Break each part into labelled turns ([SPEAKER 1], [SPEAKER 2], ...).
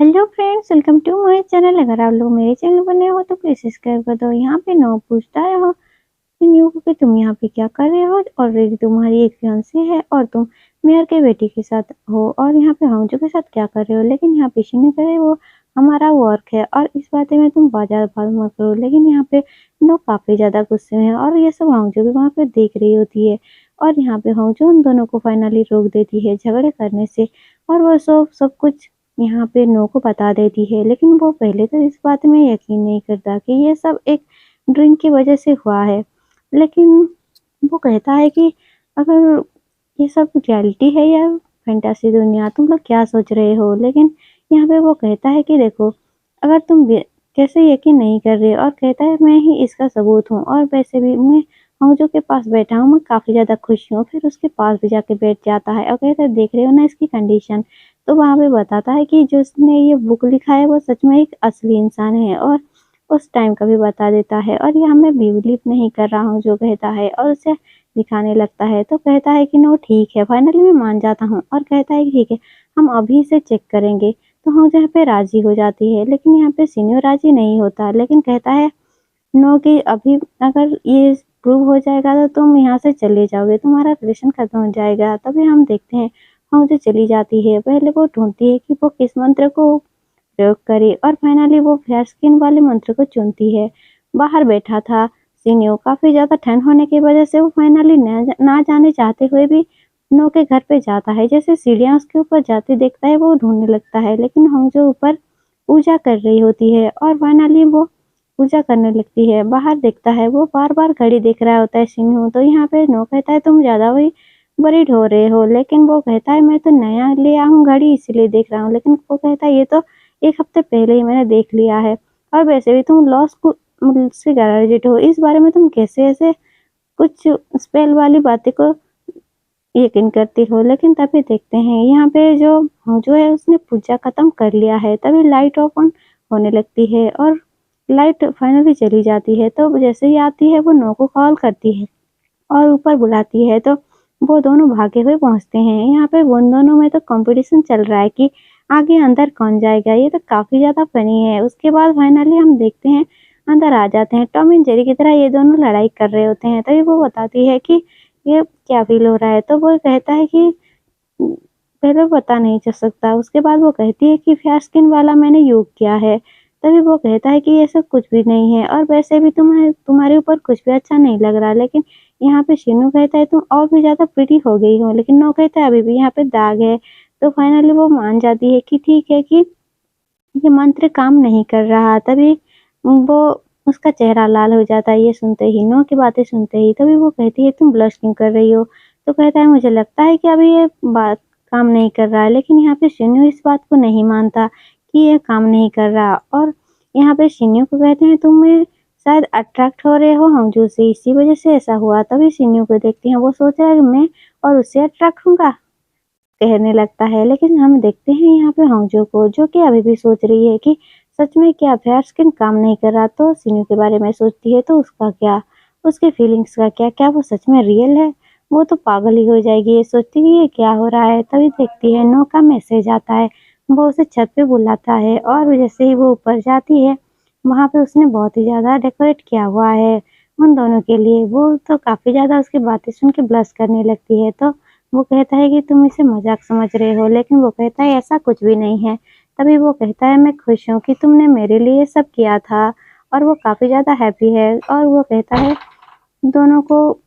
[SPEAKER 1] Hello friends, welcome to my channel. अगर आप लोग मेरे चैनल पर नए हो तो प्लीज सब्सक्राइब कर दो। यहाँ पे नो पूछता है हो न्यू कि तुम यहाँ पे क्या कर रहे हो। ऑलरेडी तुम्हारी एक फियांसी है और तुम मेयर के बेटी के साथ हो और यहाँ पे हमजो के साथ क्या कर रहे हो। लेकिन यहाँ पे नहीं करे, वो हमारा वर्क है और इस बात में तुम बाजार भाग मत करो। लेकिन यहाँ पे नो काफी ज्यादा गुस्से में है और ये सब हमजो भी वहाँ पे देख रही होती है। और यहाँ पे हमजो उन दोनों को फाइनली रोक देती है झगड़े करने से। और वो सब सब कुछ यहाँ पे नो को बता देती है। लेकिन वो पहले तो इस बात में यकीन नहीं करता कि ये सब एक ड्रिंक की वजह से हुआ है। लेकिन वो कहता है कि अगर ये सब रियलिटी है या फैंटेसी दुनिया, तुम लोग क्या सोच रहे हो। लेकिन यहाँ पे वो कहता है कि देखो, अगर तुम कैसे यकीन नहीं कर रहे, और कहता है मैं ही इसका सबूत हूँ। और वैसे भी मैं हंगजो के पास बैठा हूँ, मैं काफी ज्यादा खुश हूँ। फिर उसके पास भी जाके बैठ जाता है और कहता है देख रहे हो ना इसकी कंडीशन। तो वहां पे बताता है कि जो उसने ये बुक लिखा है वो सच में एक असली इंसान है, और उस टाइम का भी बता देता है। और ये मैं बिलीव नहीं कर रहा हूँ जो कहता है, और उसे दिखाने लगता है। तो कहता है कि नो ठीक है, फाइनली मैं मान जाता हूँ। और कहता है कि ठीक है, हम अभी से चेक करेंगे। तो हम यहाँ पे राजी हो जाती है। लेकिन यहाँ पे सीनियर राजी नहीं होता, लेकिन कहता है नो कि अभी अगर ये प्रूव हो जाएगा तो तुम यहाँ से चले जाओगे, तुम्हारा रिलेशन खत्म हो जाएगा। तभी हम देखते हैं हम जो चली जाती है। पहले वो ढूंढती है कि वो किस मंत्र को प्रयोग करे, और फाइनली वो फेयर स्किन वाले मंत्र को चुनती है। बाहर बैठा था सीनियो, काफी ज्यादा ठंड होने की वजह से वो फाइनली ना जाने चाहते हुए भी नो के घर पे जाता है। जैसे सीढ़ियां उसके ऊपर जाती देखता है, वो ढूंढने लगता है। लेकिन हम जो ऊपर पूजा कर रही होती है, और फाइनली वो पूजा करने लगती है। बाहर देखता है, वो बार बार घड़ी देख रहा होता है सिन्हू। तो यहाँ पे नो कहता है तुम ज्यादा वही वरीड हो रहे हो। लेकिन वो कहता है मैं तो नया लिया हूँ घड़ी, इसीलिए देख रहा हूँ। लेकिन वो कहता है ये तो एक हफ्ते पहले ही मैंने देख लिया है, और वैसे भी तुम लॉस को से ग्रेजुएट हो, इस बारे में तुम कैसे ऐसे कुछ स्पेल वाली बातें को यकीन करती हो। लेकिन तभी देखते हैं यहाँ पे जो है उसने पूजा खत्म कर लिया है। तभी लाइट ऑफ ऑन होने लगती है और लाइट फाइनली चली जाती है। तो जैसे ही आती है वो नो को कॉल करती है और ऊपर बुलाती है। तो वो दोनों भागे हुए पहुंचते हैं। यहाँ पे उन दोनों में तो कंपटीशन चल रहा है कि आगे अंदर कौन जाएगा। ये तो काफी ज्यादा फनी है। उसके बाद फाइनली हम देखते हैं अंदर आ जाते हैं। टॉम एंड जेरी की तरह ये दोनों लड़ाई कर रहे होते हैं। तभी वो बताती है कि ये क्या फील हो रहा है। तो वो कहता है कि पहले पता नहीं चल सकता। उसके बाद वो कहती है कि फेयर स्किन वाला मैंने योग किया है। तभी वो कहता है कि ये सब कुछ भी नहीं है, और वैसे भी तुम्हारे ऊपर कुछ भी अच्छा नहीं लग रहा। लेकिन यहाँ पे शिनू कहता है तुम और भी ज्यादा प्रिटी हो गई हो। लेकिन नो कहता है अभी भी यहाँ पे दाग है। तो फाइनली वो मान जाती है कि ठीक है कि ये मंत्र काम नहीं कर रहा। तभी वो उसका चेहरा लाल हो जाता है ये सुनते ही, नो की बातें सुनते ही। तभी वो कहती है तुम ब्लश क्यों कर रही हो। तो कहता है मुझे लगता है कि अभी ये बात काम नहीं कर रहा है। लेकिन यहाँ पे शिन्यू इस बात को नहीं मानता कि ये काम नहीं कर रहा। और यहाँ पे शिन्यू को कहते हैं तुम्हें शायद अट्रैक्ट हो रहे हो हमजू से, इसी वजह से ऐसा हुआ। तभी शिन्यू को देखती हैं, वो सोच रहा है कि मैं और उससे अट्रैक्ट होऊंगा कहने लगता है। लेकिन हम देखते हैं यहाँ पे हंगजो को, जो कि अभी भी सोच रही है कि सच में क्या फेयर स्किन काम नहीं कर रहा। तो सिन्यू के बारे में सोचती है तो उसका क्या, उसके फीलिंग्स का क्या, क्या वो सच में रियल है। वो तो पागल ही हो जाएगी ये सोचती है ये क्या हो रहा है। तभी देखती है नो का मैसेज आता है। वो उसे छत पे बुलाता है, और जैसे ही वो ऊपर जाती है वहां पे उसने बहुत ही ज्यादा डेकोरेट किया हुआ है उन दोनों के लिए। वो तो काफी ज्यादा उसकी बातें सुन के ब्लश करने लगती है। तो वो कहता है कि तुम इसे मजाक समझ रहे हो। लेकिन वो कहता है ऐसा कुछ भी नहीं है। तभी वो कहता है मैं खुश हूँ कि तुमने मेरे लिए सब किया था। और वो काफी ज्यादा हैप्पी है। और वो कहता है दोनों को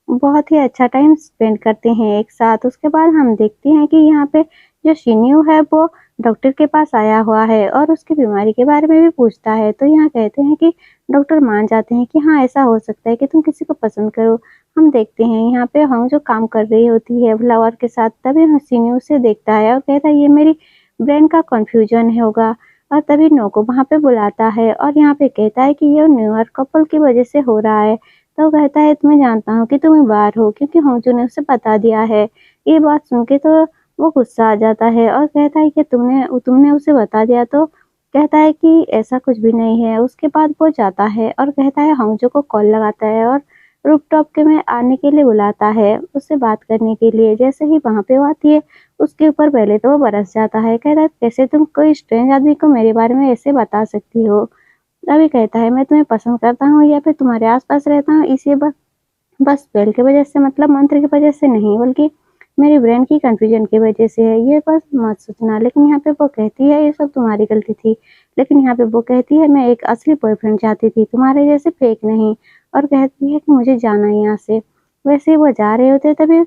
[SPEAKER 1] बहुत ही अच्छा टाइम स्पेंड करते हैं एक साथ। उसके बाद हम देखते हैं कि यहाँ पे जो शिन्यू है वो डॉक्टर के पास आया हुआ है और उसकी बीमारी के बारे में भी पूछता है। तो यहाँ कहते हैं कि डॉक्टर मान जाते हैं कि हाँ ऐसा हो सकता है कि तुम किसी को पसंद करो। हम देखते हैं यहाँ पे हम जो काम कर रही होती है फ्लावर के साथ, तभी शिन्यू से देखता है और कहता है ये मेरी ब्रेन का कंफ्यूजन होगा। और तभी नो को वहां पे बुलाता है और यहाँ पे कहता है कि ये न्यूअर कपल की वजह से हो रहा है। तो कहता है मैं जानता हूँ कि तुम बाहर हो, क्योंकि होंजू ने उसे बता दिया है। ये बात सुन के तो वो गुस्सा आ जाता है और कहता है कि तुमने तुमने उसे बता दिया। तो कहता है कि ऐसा कुछ भी नहीं है। उसके बाद वो जाता है और कहता है होंजू को कॉल लगाता है और रूफटॉप के में आने के लिए बुलाता है, उससे बात करने के लिए। जैसे ही वहाँ पे वो आती है, उसके ऊपर पहले तो वो बरस जाता है, कहता है कैसे तुम कोई स्ट्रेंज आदमी को मेरे बारे में ऐसे बता सकती हो। तभी कहता है मैं तुम्हें पसंद करता हूँ या फिर तुम्हारे आस-पास रहता हूँ, इसी बस स्पेल की वजह से, मतलब मंत्र की वजह से नहीं, बल्कि मेरी ब्रेन की कंफ्यूजन की वजह से है, ये बस मत सोचना। लेकिन यहाँ पे वो कहती है ये सब तुम्हारी गलती थी। लेकिन यहाँ पे वो कहती है मैं एक असली बॉयफ्रेंड चाहती थी, तुम्हारे जैसे फेक नहीं। और कहती है कि मुझे जाना है यहाँ से। वैसे ही वो जा रहे होते तभी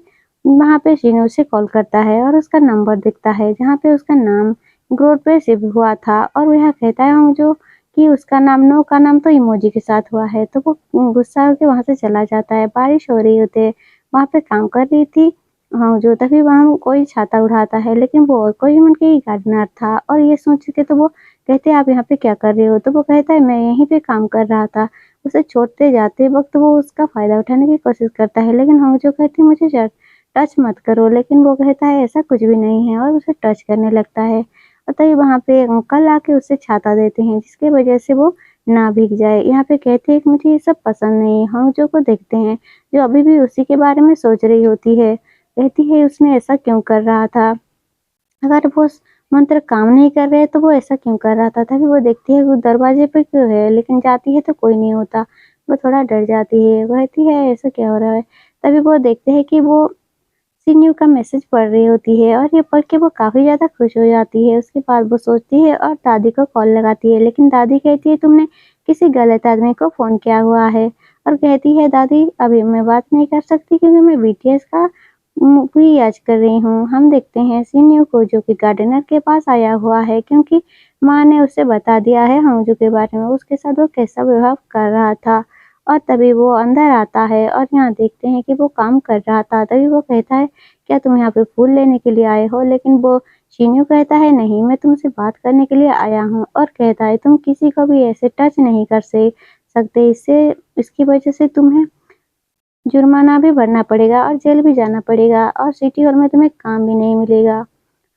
[SPEAKER 1] वहाँ पे शीनू उसे कॉल करता है और उसका नंबर दिखता है जहाँ पे उसका नाम ग्रोड पे सेव हुआ था। और वह कहता है हम जो कि उसका नाम नो का नाम तो इमोजी के साथ हुआ है। तो वो गुस्सा होके वहाँ से चला जाता है। बारिश हो रही होती है, वहाँ पे काम कर रही थी हाँ जो तभी वहाँ कोई छाता उड़ाता है, लेकिन वो और कोई उनके गार्डनर था। और ये सोच के तो वो कहते हैं आप यहाँ पे क्या कर रहे हो। तो वो कहता है मैं यहीं पे काम कर रहा था। उसे छोड़ते जाते वक्त वो उसका फायदा उठाने की कोशिश करता है, लेकिन हम जो कहती है मुझे टच मत करो। लेकिन वो कहता है ऐसा कुछ भी नहीं है और उसे टच करने लगता है। और तभी वहाँ पे एक अंकल आके उसे छाता देते हैं, जिसकी वजह से वो ना भीग जाए। यहाँ पे कहती है कि मुझे ये सब पसंद नहीं। हम जो को देखते हैं जो अभी भी उसी के बारे में सोच रही होती है। कहती है उसने ऐसा क्यों कर रहा था, अगर वो मंत्र काम नहीं कर रहे तो वो ऐसा क्यों कर रहा था। तभी वो देखती है वो दरवाजे पे क्यों है, लेकिन जाती है तो कोई नहीं होता। वो थोड़ा डर जाती है, वो कहती है ऐसा क्या हो रहा है। तभी वो देखते हैं कि वो सीन्यू का मैसेज पढ़ रही होती है और ये पढ़ के वो काफ़ी ज़्यादा खुश हो जाती है। उसके बाद वो सोचती है और दादी को कॉल लगाती है, लेकिन दादी कहती है तुमने किसी गलत आदमी को फ़ोन किया हुआ है। और कहती है दादी अभी मैं बात नहीं कर सकती क्योंकि मैं बीटीएस का मूवी वॉच कर रही हूँ। हम देखते हैं सीन्यू को जो कि गार्डनर के पास आया हुआ है, क्योंकि माँ ने उसे बता दिया है हंगजू के बारे में, उसके साथ वो कैसा व्यवहार कर रहा था। और तभी वो अंदर आता है और यहाँ देखते हैं कि वो काम कर रहा था। तभी वो कहता है क्या तुम यहाँ पे फूल लेने के लिए आए हो, लेकिन वो शीन्यू कहता है नहीं मैं तुमसे बात करने के लिए आया हूँ। और कहता है तुम किसी को भी ऐसे टच नहीं कर सकते, इससे इसकी वजह से तुम्हें जुर्माना भी भरना पड़ेगा और जेल भी जाना पड़ेगा और सिटी हॉल में तुम्हें काम भी नहीं मिलेगा।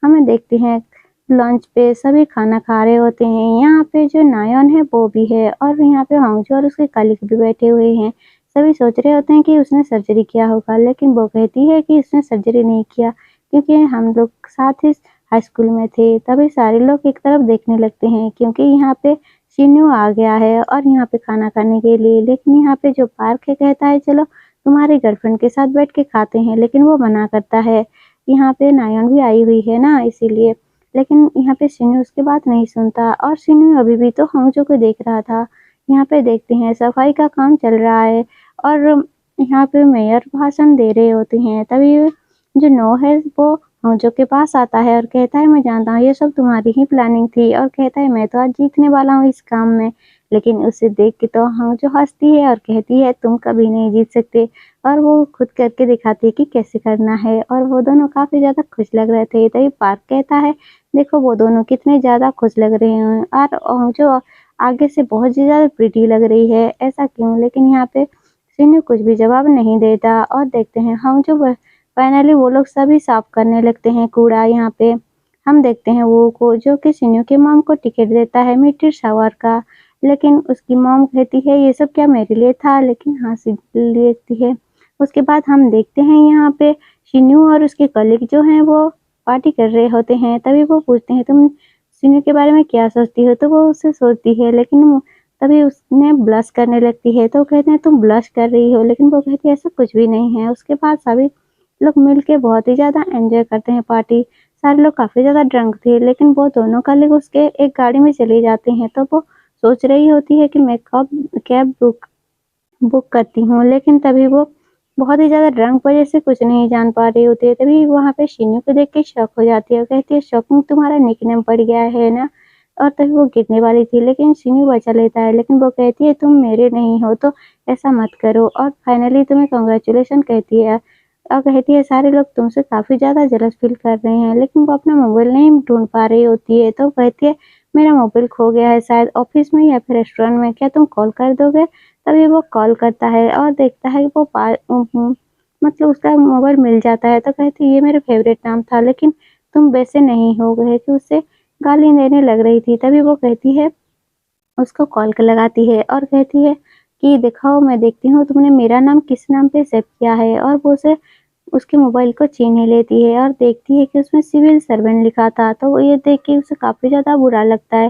[SPEAKER 1] हमें देखते हैं लंच पे सभी खाना खा रहे होते हैं। यहाँ पे जो नायन है वो भी है और यहाँ पे हंगजू और उसके कलीग भी बैठे हुए हैं। सभी सोच रहे होते हैं कि उसने सर्जरी किया होगा, लेकिन वो कहती है कि उसने सर्जरी नहीं किया क्योंकि हम लोग साथ ही हाई स्कूल में थे। तभी सारे लोग एक तरफ देखने लगते हैं क्योंकि यहाँ पे शिन्यू आ गया है और यहाँ पे खाना खाने के लिए। लेकिन यहाँ पे जो पार्क है कहता है चलो तुम्हारी गर्लफ्रेंड के साथ बैठ के खाते हैं, लेकिन वो मना करता है। यहाँ पे नायन भी आई हुई है ना इसीलिए। लेकिन यहाँ पे शिन्यू उसकी बात नहीं सुनता और शिन्यू अभी भी तो हंगजू को देख रहा था। यहाँ पे देखते हैं सफाई का काम चल रहा है और यहाँ पे मेयर भाषण दे रहे होते हैं। तभी जो नो है वो हंगजू के पास आता है और कहता है मैं जानता हूँ ये सब तुम्हारी ही प्लानिंग थी। और कहता है मैं तो आज जीतने वाला हूँ इस काम में। लेकिन उसे देख के तो हंगजू हंसती है और कहती है तुम कभी नहीं जीत सकते। और वो खुद करके दिखाती है कि कैसे करना है और वो दोनों काफ़ी ज़्यादा खुश लग रहे थे। तभी पार्क कहता है देखो वो दोनों कितने ज़्यादा खुश लग रहे हैं और जो आगे से बहुत ही ज़्यादा प्रिटी लग रही है, ऐसा क्यों। लेकिन यहाँ पे सिन्यू कुछ भी जवाब नहीं देता और देखते हैं हम जो फाइनली वो लोग सभी साफ करने लगते हैं कूड़ा। यहाँ पे हम देखते हैं वो को जो कि सिन्यू की मॉम को टिकट देता है मीटर शावर का। लेकिन उसकी मॉम कहती है ये सब क्या मेरे लिए था, लेकिन हाँ लेती है। उसके बाद हम देखते हैं यहाँ पे शिन्यू और उसके कलीग जो हैं वो पार्टी कर रहे होते हैं। तभी वो पूछते हैं तुम शिन्यू के बारे में क्या सोचती हो। तो वो उससे सोचती है, लेकिन तभी उसने ब्लश करने लगती है। तो कहते हैं तुम ब्लश कर रही हो, लेकिन वो कहती है ऐसा कुछ भी नहीं है। उसके बाद सभी लोग मिल के बहुत ही ज़्यादा एंजॉय करते हैं पार्टी। सारे लोग काफ़ी ज़्यादा ड्रंक थे, लेकिन वो दोनों कलीग उसके एक गाड़ी में चले जाते हैं। तो वो सोच रही होती है कि मैं कब कैब बुक करती हूँ, लेकिन तभी वो बहुत ही ज़्यादा ड्रंक वजह से कुछ नहीं जान पा रही होती है। तभी वहाँ पे शिन्यू को देख के शॉक हो जाती है और कहती है शॉकिंग तुम्हारा निकनेम पड़ गया है ना। और तभी वो गिरने वाली थी, लेकिन शिन्यू बचा लेता है। लेकिन वो कहती है तुम मेरे नहीं हो तो ऐसा मत करो और फाइनली तुम्हें कंग्रेचुलेशन कहती है। और कहती है सारे लोग तुमसे काफ़ी ज़्यादा जेलस फील कर रहे हैं, लेकिन वो अपना मोबाइल नहीं ढूंढ पा रही होती है। तो कहती है मेरा मोबाइल खो गया है शायद ऑफिस में या फिर रेस्टोरेंट में, क्या तुम कॉल कर दोगे। तभी वो कॉल करता है और देखता है कि वो मतलब उसका मोबाइल मिल जाता है। तो कहती है ये मेरा फेवरेट नाम था, लेकिन तुम वैसे नहीं हो गए कि उससे गाली देने लग रही थी। तभी वो कहती है उसको कॉल कर लगाती है और कहती है कि दिखाओ मैं देखती हूँ तुमने मेरा नाम किस नाम पे सेव किया है। और वो उसे उसके मोबाइल को छीन ही लेती है और देखती है कि उसमें सिविल सर्वेंट लिखा था। तो वो ये देख के उसे काफ़ी ज़्यादा बुरा लगता है।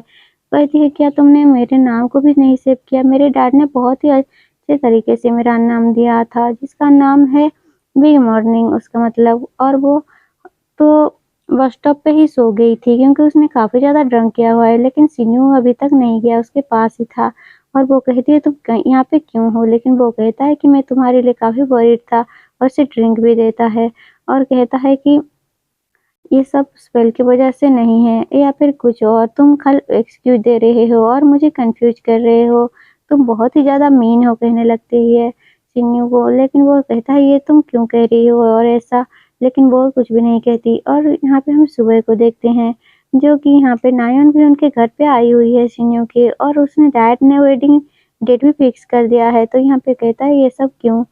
[SPEAKER 1] कहती है क्या तुमने मेरे नाम को भी नहीं सेव किया? मेरे डैड ने बहुत ही अच्छे तरीके से मेरा नाम दिया था जिसका नाम है बिग मॉर्निंग उसका मतलब। और वो तो बस स्टॉप पे ही सो गई थी क्योंकि उसने काफ़ी ज़्यादा ड्रंक किया हुआ है। लेकिन सिन्यू अभी तक नहीं गया, उसके पास ही था। और वो कहती है तुम यहाँ पे क्यों हो? लेकिन वो कहता है कि मैं तुम्हारे लिए काफ़ी वरीड था। और उसे ड्रिंक भी देता है और कहता है कि ये सब स्पेल की वजह से नहीं है या फिर कुछ और, तुम कल एक्सक्यूज दे रहे हो और मुझे कंफ्यूज कर रहे हो। तुम बहुत ही ज़्यादा मीन हो, कहने लगती है सिन्यू को। लेकिन वो कहता है ये तुम क्यों कह रही हो और ऐसा। लेकिन वो कुछ भी नहीं कहती। और यहाँ पे हम सुबह को देखते हैं जो कि यहाँ पे नायन भी उनके घर पे आई हुई है सिन्यू के। और उसने डैड ने वेडिंग डेट भी फिक्स कर दिया है। तो यहाँ पे कहता है ये सब क्यों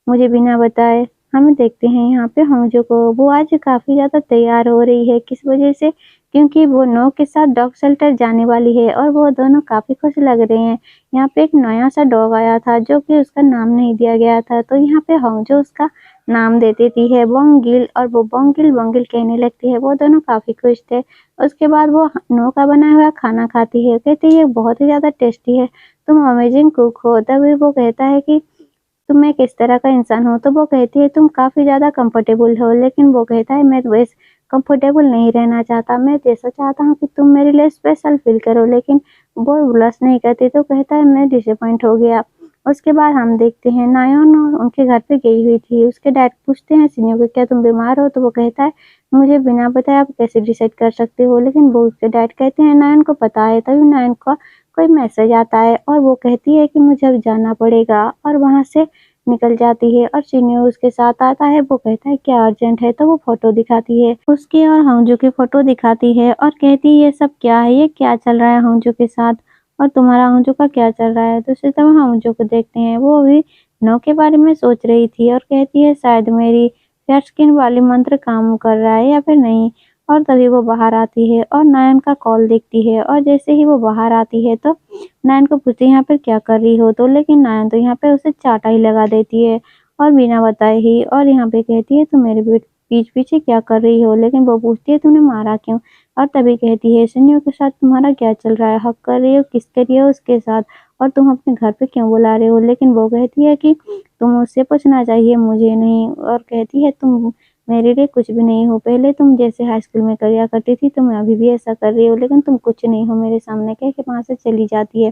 [SPEAKER 1] मुझे बिना बताए। हम देखते हैं यहाँ पे होंजो को, वो आज काफ़ी ज़्यादा तैयार हो रही है। किस वजह से? क्योंकि वो नो के साथ डॉग शेल्टर जाने वाली है और वो दोनों काफ़ी खुश लग रहे हैं। यहाँ पे एक नया सा डॉग आया था जो कि उसका नाम नहीं दिया गया था। तो यहाँ पे होंजो उसका नाम दे देती है बोंगिल और वो बोंगिल बोंगिल कहने लगती है। वो दोनों काफ़ी खुश थे। उसके बाद वो नो का बनाया हुआ खाना खाती है, कहती है बहुत ही ज़्यादा टेस्टी है, तुम अमेजिंग कुक हो। तभी वो कहता है कि तुम एक किस तरह का इंसान हो? तो वो कहती है तुम काफ़ी ज़्यादा कंफर्टेबल हो। लेकिन वो कहता है मैं वैसे कंफर्टेबल नहीं रहना चाहता, मैं जैसा चाहता हूँ कि तुम मेरे लिए स्पेशल फील करो। लेकिन वो ब्लश नहीं करती। तो कहता है मैं डिसअपॉइंट हो गया। उसके बाद हम देखते हैं नायोन उनके घर पे गई हुई थी। उसके डैड पूछते हैं सिन्यू को क्या तुम बीमार हो? तो वो कहता है मुझे बिना बताए आप कैसे डिसाइड कर सकते हो? लेकिन वो उसके डैड कहते हैं नायन को पता है। तभी नायन को कोई मैसेज आता है और वो कहती है कि मुझे अब जाना पड़ेगा और वहाँ से निकल जाती है। और सिन्यू उसके साथ आता है। वो कहता है क्या अर्जेंट है? तो वो फोटो दिखाती है उसकी और होंजो की फोटो दिखाती है और कहती है ये सब क्या है, ये क्या चल रहा है होंजो के साथ और तुम्हारा होंजो का क्या चल रहा है। तो उसी समय होंजो को देखते हैं, वो अभी नो के बारे में सोच रही थी और कहती है शायद मेरी फेयर स्किन वाली मंत्र काम कर रहा है या फिर नहीं। और तभी वो बाहर आती है और नयन का कॉल देखती है। और जैसे ही वो बाहर आती है तो नयन को पूछती है यहाँ पर क्या कर रही हो? तो लेकिन नयन तो यहाँ पे उसे चाटा ही लगा देती है और बिना बताए ही। और यहाँ पे कहती है तुम मेरे पीठ पीछे क्या कर रही हो? लेकिन वो पूछती है तुमने मारा क्यों? और तभी कहती है सिन्यू के साथ तुम्हारा क्या चल रहा है? हक कर रही हो, किस कर रही हो उसके साथ? और तुम अपने घर पे क्यों बुला रहे हो? लेकिन वो कहती है कि तुम उससे पूछना चाहिए, मुझे नहीं। और कहती है तुम मेरे लिए कुछ भी नहीं हो, पहले तुम जैसे हाई स्कूल में करा करती थी तुम अभी भी ऐसा कर रही हो, लेकिन तुम कुछ नहीं हो मेरे सामने, कह के वहाँ से चली जाती है।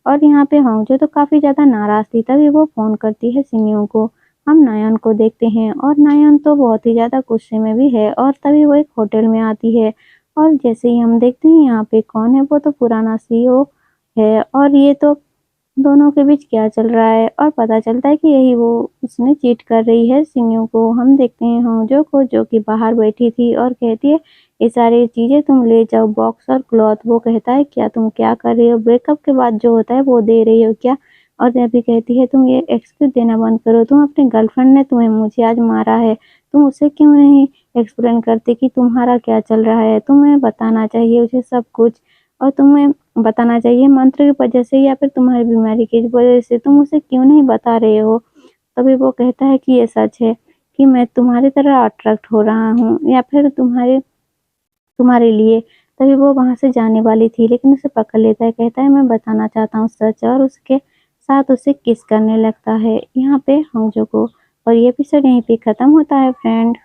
[SPEAKER 1] और यहाँ पे होंजो तो काफ़ी ज़्यादा नाराज़ थी। तभी वो फ़ोन करती है सिन्यू को। हम नायन को देखते हैं और नायन तो बहुत ही ज़्यादा गुस्से में भी है। और तभी वो एक होटल में आती है और जैसे ही हम देखते हैं यहाँ पे कौन है, वो तो पुराना सीईओ है। और ये तो दोनों के बीच क्या चल रहा है और पता चलता है कि यही वो उसने चीट कर रही है सिन्यू को। हम देखते हैं होंजो को जो कि बाहर बैठी थी और कहती है ये सारी चीज़ें तुम ले जाओ, बॉक्स और क्लॉथ। वो कहता है क्या तुम क्या कर रही हो? ब्रेकअप के बाद जो होता है वो दे रही हो क्या? और देवी कहती है तुम ये एक्सक्यूज देना बंद करो, तुम अपने गर्लफ्रेंड ने तुम्हें मुझे आज मारा है, तुम उसे क्यों नहीं एक्सप्लेन करते कि तुम्हारा क्या चल रहा है? तुम्हें बताना चाहिए उसे सब कुछ और तुम्हें बताना चाहिए मंत्र की वजह से या फिर तुम्हारी बीमारी की वजह से, तुम उसे क्यों नहीं बता रहे हो? तभी वो कहता है कि ये सच है कि मैं तुम्हारी तरह अट्रैक्ट हो रहा हूँ या फिर तुम्हारे लिए। तभी वो वहाँ से जाने वाली थी लेकिन उसे पकड़ लेता है, कहता है मैं बताना चाहता हूँ सच, और उसके साथ उसे किस करने लगता है यहाँ पे होंजो को। और ये एपिसोड यहीं पे खत्म होता है फ्रेंड।